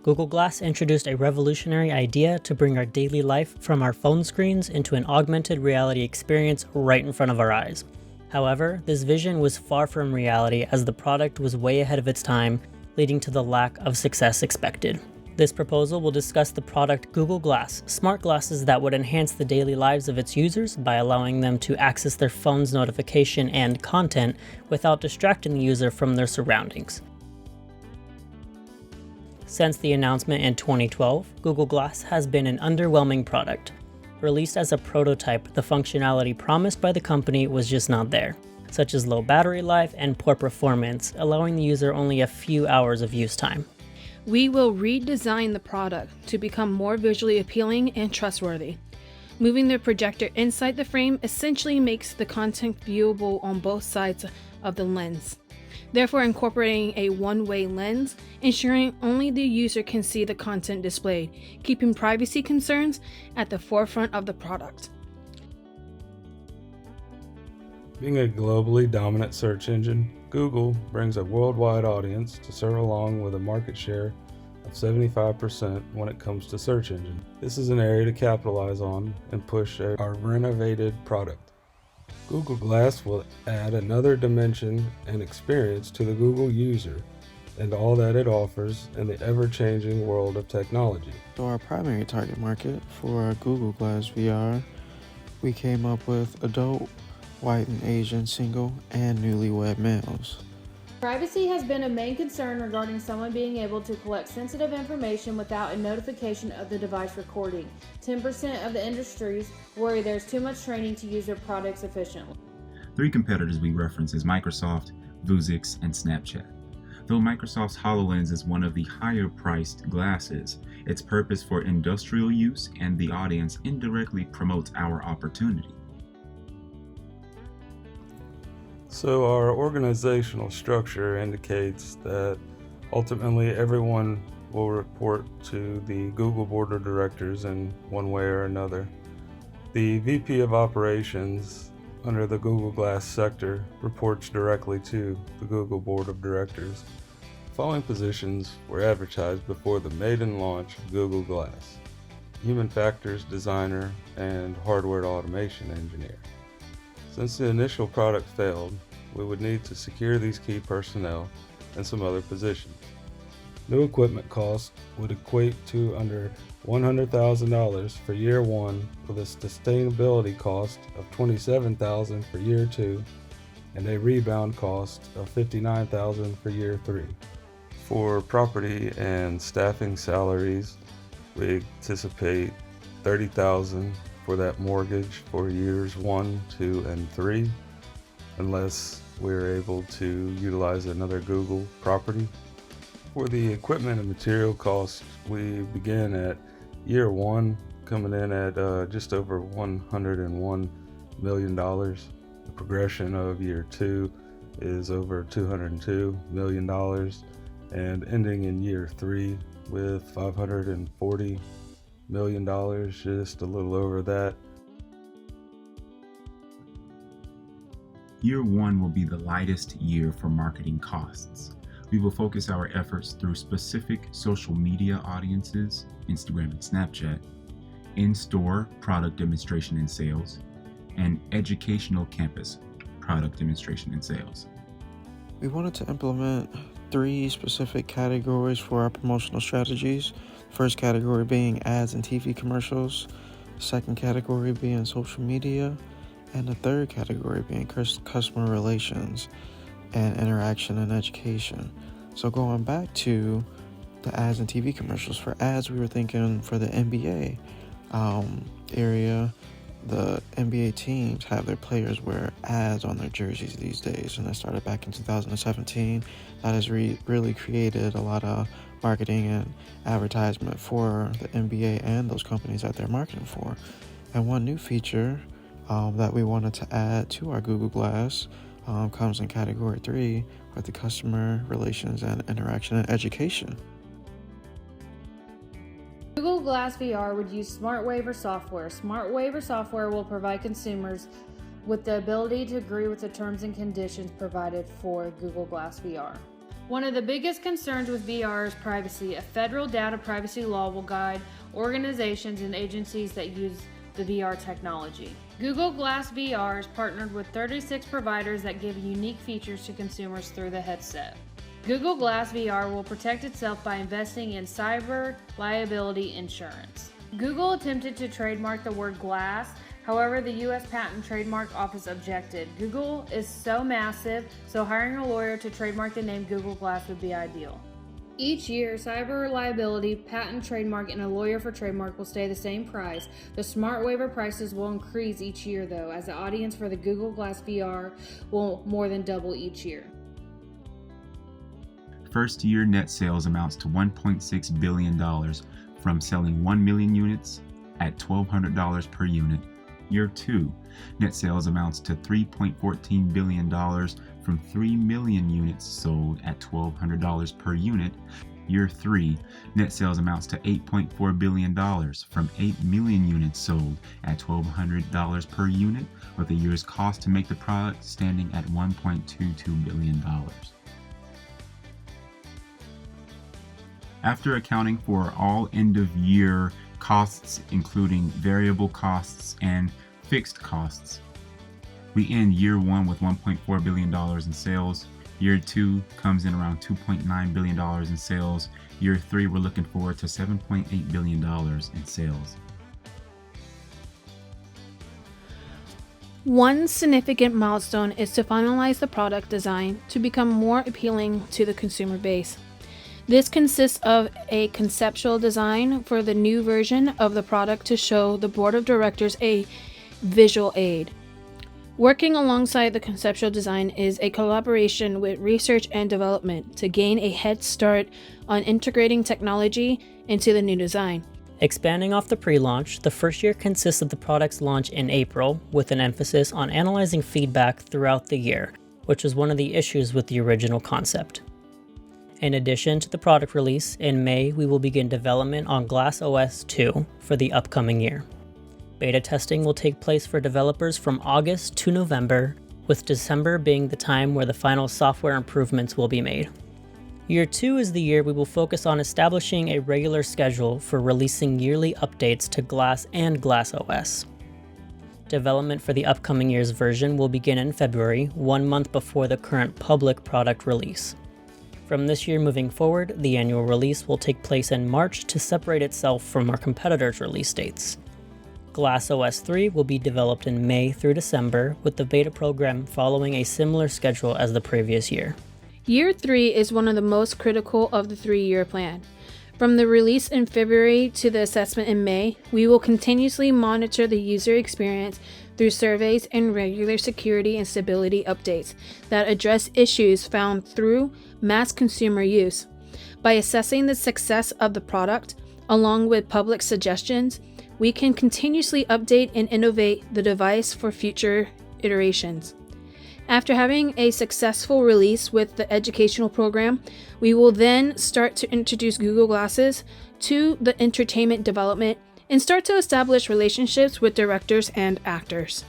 Google Glass introduced a revolutionary idea to bring our daily life from our phone screens into an augmented reality experience right in front of our eyes. However, this vision was far from reality as the product was way ahead of its time, leading to the lack of success expected. This proposal will discuss the product Google Glass, smart glasses that would enhance the daily lives of its users by allowing them to access their phone's notification and content without distracting the user from their surroundings. Since the announcement in 2012, Google Glass has been an underwhelming product. Released as a prototype, the functionality promised by the company was just not there, such as low battery life and poor performance, allowing the user only a few hours of use time. We will redesign the product to become more visually appealing and trustworthy. Moving the projector inside the frame essentially makes the content viewable on both sides of the lens, therefore incorporating a one-way lens, ensuring only the user can see the content displayed, keeping privacy concerns at the forefront of the product. Being a globally dominant search engine, Google brings a worldwide audience to serve along with a market share of 75% when it comes to search engine. This is an area to capitalize on and push our renovated product. Google Glass will add another dimension and experience to the Google user and all that it offers in the ever-changing world of technology. So our primary target market for our Google Glass VR, we came up with adult, white and Asian single and newlywed males. Privacy has been a main concern regarding someone being able to collect sensitive information without a notification of the device recording. 10% of the industries worry there's too much training to use their products efficiently. Three competitors we reference is Microsoft, Vuzix, and Snapchat. Though Microsoft's HoloLens is one of the higher priced glasses, its purpose for industrial use and the audience indirectly promotes our opportunity. So our organizational structure indicates that ultimately everyone will report to the Google Board of Directors in one way or another. The VP of Operations under the Google Glass sector reports directly to the Google Board of Directors. The following positions were advertised before the maiden launch of Google Glass: Human Factors Designer and Hardware Automation Engineer. Since the initial product failed, we would need to secure these key personnel and some other positions. New equipment costs would equate to under $100,000 for year one, with a sustainability cost of $27,000 for year two, and a rebound cost of $59,000 for year three. For property and staffing salaries, we anticipate $30,000 for that mortgage for years 1, 2, and 3, unless we're able to utilize another Google property. For the equipment and material costs, we begin at year 1, coming in at just over $101 million. The progression of year 2 is over $202 million, and ending in year 3 with $540 million, just a little over that. Year one will be the lightest year for marketing costs. We will focus our efforts through specific social media audiences, Instagram and Snapchat, in-store product demonstration and sales, and educational campus product demonstration and sales. We wanted to implement 3 specific categories for our promotional strategies. First category being ads and TV commercials, the second category being social media, and the third category being customer relations and interaction and education. So going back to the ads and TV commercials, for ads we were thinking for the NBA area, the NBA teams have their players wear ads on their jerseys these days, and that started back in 2017. That has really created a lot of marketing and advertisement for the NBA and those companies that they're marketing for. And one new feature that we wanted to add to our Google Glass comes in category 3 with the customer relations and interaction and education. Google Glass VR would use Smart Waiver software. Smart Waiver software will provide consumers with the ability to agree with the terms and conditions provided for Google Glass VR. One of the biggest concerns with VR is privacy. A federal data privacy law will guide organizations and agencies that use the VR technology. Google Glass VR is partnered with 36 providers that give unique features to consumers through the headset. Google Glass VR will protect itself by investing in cyber liability insurance. Google attempted to trademark the word glass. However, the U.S. Patent and Trademark Office objected. Google is so massive, so hiring a lawyer to trademark the name Google Glass would be ideal. Each year, cyber liability, patent, trademark, and a lawyer for trademark will stay the same price. The smart waiver prices will increase each year, though, as the audience for the Google Glass VR will more than double each year. First year net sales amounts to $1.6 billion from selling 1 million units at $1,200 per unit. Year 2, net sales amounts to $3.14 billion from 3 million units sold at $1,200 per unit. Year 3, net sales amounts to $8.4 billion from 8 million units sold at $1,200 per unit, with a year's cost to make the product standing at $1.22 billion. After accounting for all end-of-year costs, including variable costs and fixed costs, we end year 1 with $1.4 billion in sales. Year 2 comes in around $2.9 billion in sales. Year 3, we're looking forward to $7.8 billion in sales. One significant milestone is to finalize the product design to become more appealing to the consumer base. This consists of a conceptual design for the new version of the product to show the board of directors a visual aid. Working alongside the conceptual design is a collaboration with research and development to gain a head start on integrating technology into the new design. Expanding off the pre-launch, the first year consists of the product's launch in April, with an emphasis on analyzing feedback throughout the year, which was one of the issues with the original concept. In addition to the product release, in May we will begin development on Glass OS 2 for the upcoming year. Beta testing will take place for developers from August to November, with December being the time where the final software improvements will be made. Year 2 is the year we will focus on establishing a regular schedule for releasing yearly updates to Glass and Glass OS. Development for the upcoming year's version will begin in February, 1 month before the current public product release. From this year moving forward, the annual release will take place in March to separate itself from our competitors' release dates. Glass OS 3 will be developed in May through December, with the beta program following a similar schedule as the previous year. Year 3 is one of the most critical of the 3-year plan. From the release in February to the assessment in May, we will continuously monitor the user experience through surveys and regular security and stability updates that address issues found through mass consumer use. By assessing the success of the product, along with public suggestions, we can continuously update and innovate the device for future iterations. After having a successful release with the educational program, we will then start to introduce Google Glasses to the entertainment development and start to establish relationships with directors and actors.